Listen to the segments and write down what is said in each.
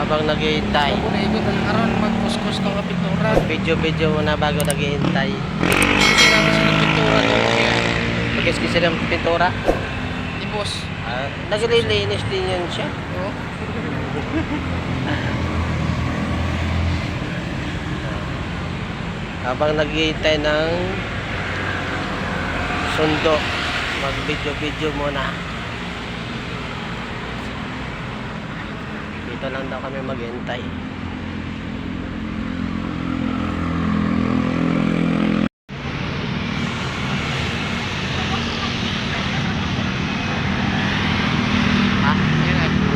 Habang naghihintay. Ako na ikot ang karon magkuskus ng pintura. Video muna bago naghihintay. Kasi namin sila pintura doon kaya. Magkis-kis ng pintura. Di boss. Naglilinis din yan siya. Oo. Habang naghihintay ng sundo, mag-video muna. Dito lang daw kami maghintay.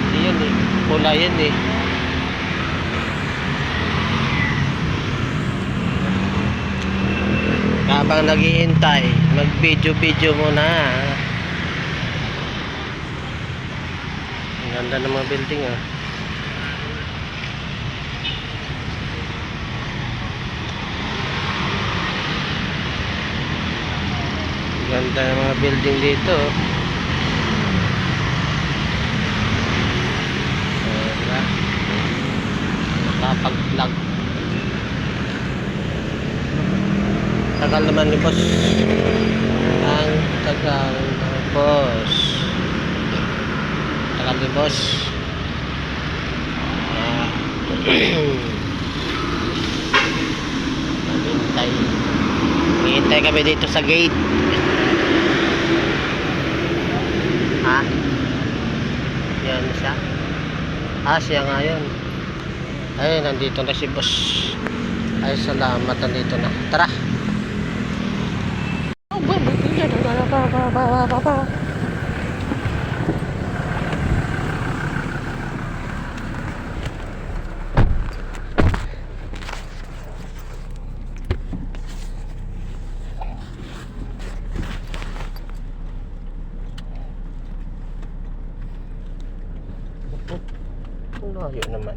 Hindi yan eh. Pula yan eh. Habang naghihintay, mag-video muna. Ang ganda ng mga building ah. Ang ganda ng mga building dito. Nakapag-vlog. Tagal naman ni boss. Ang tagal ng boss. Tagal ni boss. Hintay. Hintay kami dito sa gate. Ha? Yan siya. Siya nga yun. Ay, nandito na si boss. Ay, salamat, nandito na. Tara. Layo naman.